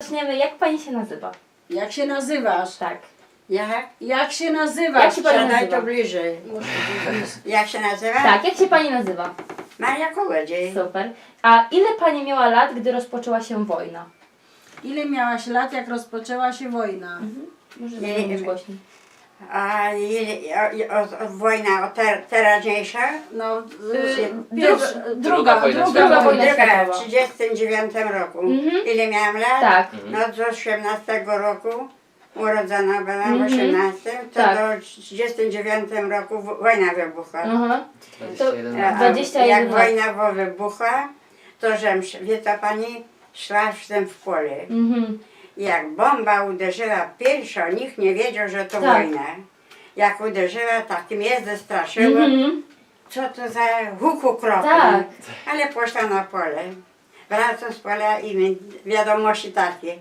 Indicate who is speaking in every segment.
Speaker 1: Zaczniemy, jak pani się nazywa?
Speaker 2: Jak się nazywasz?
Speaker 1: Tak.
Speaker 2: Jak się nazywasz?
Speaker 1: Jak się pani
Speaker 3: Siadaj
Speaker 1: nazywa?
Speaker 3: to bliżej. Jak się nazywa?
Speaker 1: Tak, jak się pani nazywa?
Speaker 3: Maria Kołodziej.
Speaker 1: Super. A ile pani miała lat, gdy rozpoczęła się wojna?
Speaker 2: Ile miałaś lat, jak rozpoczęła się wojna?
Speaker 1: Może
Speaker 3: Nie,
Speaker 1: mówić głośniej.
Speaker 3: A wojna teraźniejsza?
Speaker 2: No,
Speaker 1: druga wojna
Speaker 3: Druga,
Speaker 1: światowa.
Speaker 3: w 1939 roku. Ile miałam lat?
Speaker 1: Tak.
Speaker 3: No do 18 roku urodzona byłam, w 18, to
Speaker 1: Tak.
Speaker 3: do 39 roku wojna wybuchła.
Speaker 1: Aha. To
Speaker 4: 21
Speaker 3: A
Speaker 1: 21
Speaker 3: jak
Speaker 1: lat.
Speaker 3: wojna wybuchła, to żem, wie co pani, szła w pole. Jak bomba uderzyła pierwsza, nikt nie wiedział, że to
Speaker 1: Tak.
Speaker 3: wojna. Jak uderzyła, tak mnie zestraszyło. Co to za huk okropny.
Speaker 1: Tak.
Speaker 3: Ale poszła na pole. Wracam z pola i wiadomości takie.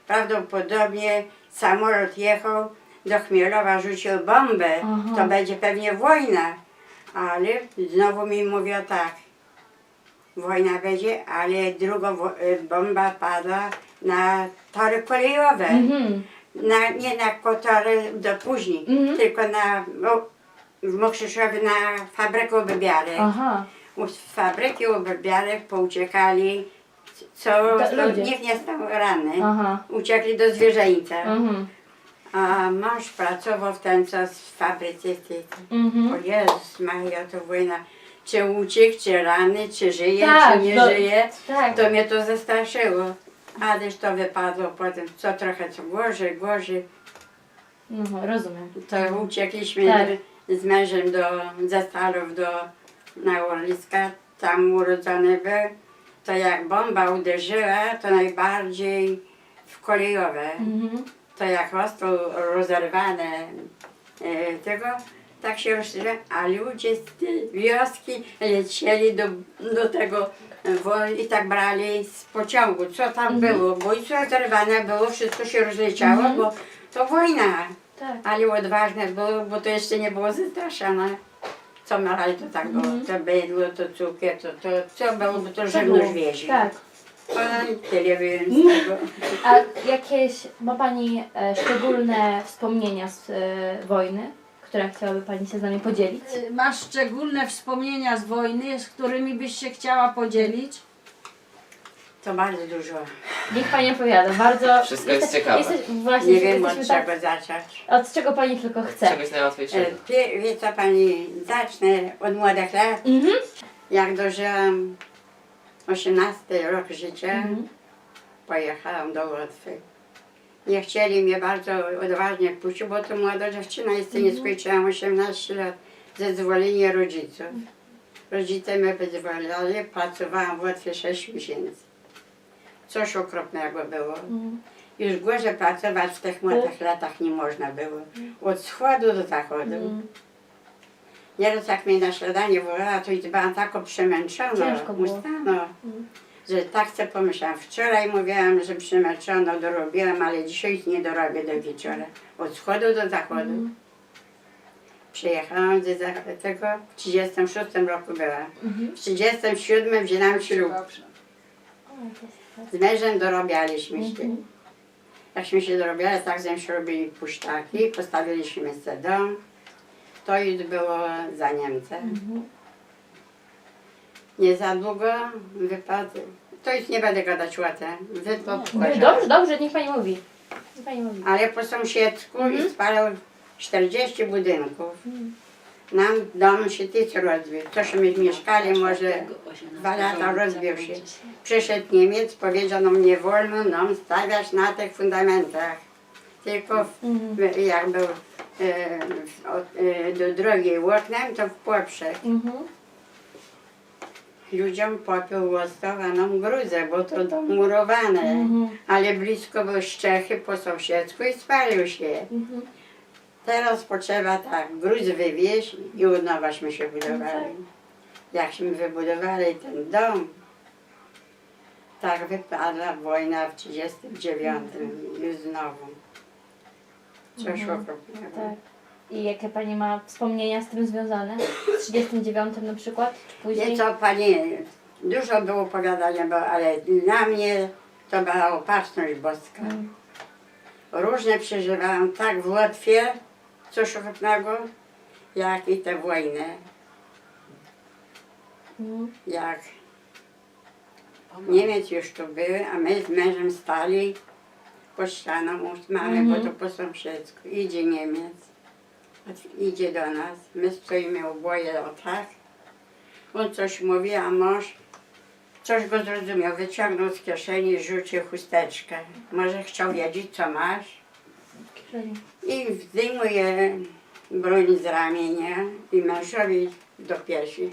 Speaker 3: Prawdopodobnie samolot jechał do Chmielowa, rzucił bombę.
Speaker 1: Aha.
Speaker 3: To będzie pewnie wojna. Ale znowu mi mówią tak. Wojna będzie, ale druga bomba padła na tory kolejowe. Nie na tory do później, tylko w Mokrzyszowie na fabrykę obybiarek.
Speaker 1: Aha.
Speaker 3: Z fabryki obybiarek pouciekali,
Speaker 1: ludzie.
Speaker 3: nikt nie stał ranny.
Speaker 1: Aha.
Speaker 3: Uciekli do zwierzęcia.
Speaker 1: Mhm.
Speaker 3: A mąż pracował w ten czas w fabryce. O Jezus Maria, to wojna. Czy uciekł, czy ranny, czy żyje,
Speaker 1: Tak,
Speaker 3: czy nie żyje.
Speaker 1: Tak.
Speaker 3: To mnie to zastraszyło. Ależ to wypadło potem, co trochę co gorzej.
Speaker 1: No, rozumiem.
Speaker 3: To uciekliśmy
Speaker 1: Tak.
Speaker 3: z mężem ze Stalów na Orliska, tam urodzony był. To jak bomba uderzyła, to najbardziej w kolejowe. To jak został rozerwane tego, tak się rozszerza, a ludzie z tej wioski lecieli do tego i tak brali z pociągu, co tam było, bo i co zerwane było, wszystko się rozleciało, bo to wojna.
Speaker 1: Tak.
Speaker 3: Ale odważne było, bo to jeszcze nie było zastraszane. Co marali, to tak było, to bydło, to cukier, to co było, bo to żywność wiezie.
Speaker 1: Tak.
Speaker 3: Tyle wiem z tego.
Speaker 1: A jakieś ma pani szczególne wspomnienia z wojny, które chciałaby pani się z nami podzielić?
Speaker 2: Masz szczególne wspomnienia z wojny, z którymi byś się chciała podzielić?
Speaker 3: To bardzo dużo.
Speaker 1: Niech pani opowiada. Bardzo.
Speaker 4: Wszystko jest ciekawe.
Speaker 1: Właśnie,
Speaker 3: Nie wiem od
Speaker 1: jesteśmy
Speaker 3: czego zacząć.
Speaker 1: od czego pani tylko chce.
Speaker 4: Czegoś najłatwiejszego.
Speaker 3: Wie co pani, zacznę od młodych lat. Jak dożyłam 18 rok życia, pojechałam do Łotwy. Nie chcieli mnie bardzo odważnie puścić, bo to młoda dziewczyna, jeszcze nie skończyłam 18 lat, zezwolenie rodziców. Rodzice mnie wyzwolili, pracowałam w Łotwie 6 miesięcy. Coś okropnego było. Już gorzej pracować w tych młodych latach nie można było. Od wschodu do zachodu. Nieraz jak mnie na śniadanie wołała, to już byłam tak przemęczona,
Speaker 1: Ciężko było.
Speaker 3: ustano, że tak sobie pomyślałam. Wczoraj mówiłam, że przemęczona dorobiłam, ale dzisiaj nie dorobię do wieczora. Od wschodu do zachodu. Przyjechałam do tego, w 36 roku byłam. W 37 wzięłam ślub. Z mężem dorobialiśmy się. Jakśmy się dorobiali, tak żeśmy robili pusztaki, postawiliśmy sobie dom. To już było za Niemcem. Nie za długo wypadł. To już nie będę gadać łatem. Wypadł pożar.
Speaker 1: Dobrze, niech pani mówi. Niech pani mówi.
Speaker 3: Ale po sąsiedzku i spalał 40 budynków. Nam dom się tyc rozbił. Tośmy mieszkali może 2 lata, rozbił się. Przyszedł Niemiec, powiedział nam, nie wolno nam stawiać na tych fundamentach. Tylko jak był do drogi oknem, to w poprzek. Ludziom popiół został, a nam gruzę, bo to dom murowany. Ale blisko był Szczechy po sąsiedzku i spalił się. Teraz potrzeba tak, gruz wywieźć i od nowaśmy się budowali. Jakśmy wybudowali ten dom, tak wypadła wojna w 1939 już znowu. Coś okropnego.
Speaker 1: Tak. I jakie pani ma wspomnienia z tym związane? Z 39 na przykład? Czy później?
Speaker 3: Wie co pani, dużo było opowiadania, ale dla mnie To była opatrzność boska. Różne przeżywałam, tak w Łotwie, coś okropnego, jak i tę wojnę. Jak Niemiec już tu były, a my z mężem stali pod ścianą, mamy, bo to po sąsiedzku. Idzie Niemiec, idzie do nas, my stoimy oboje o tak. On coś mówi, a mąż coś go zrozumiał, wyciągnął z kieszeni, rzucił chusteczkę. Może chciał wiedzieć, co masz. I zdejmuje broń z ramienia i mężowi do piersi.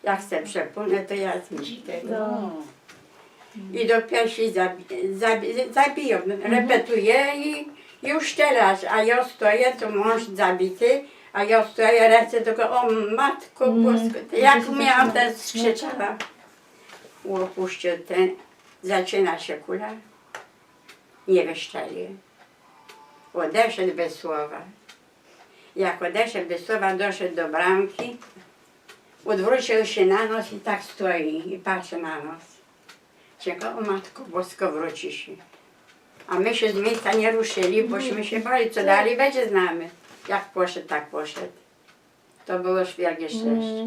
Speaker 3: Jak chcę przepłynę, to ja zniszczę tego. I do piersi zabiją. Repetuje i już teraz, a ja stoję, to mąż zabity, a ja stoję, ręce tylko, o matko bosko, jak miałam ten skrzyczała. Opuścił ten, zaczyna się kula, nie wyszczeli. Odeszedł bez słowa. Jak odeszedł bez słowa, doszedł do bramki, odwrócił się na nos i tak stoi i patrzy na nas. Czeka, o matko bosko, wróci się. A my się z miejsca nie ruszyli, bośmy się bali, co dalej będzie z nami. Jak poszedł, tak poszedł. To było szwiergie szczęście.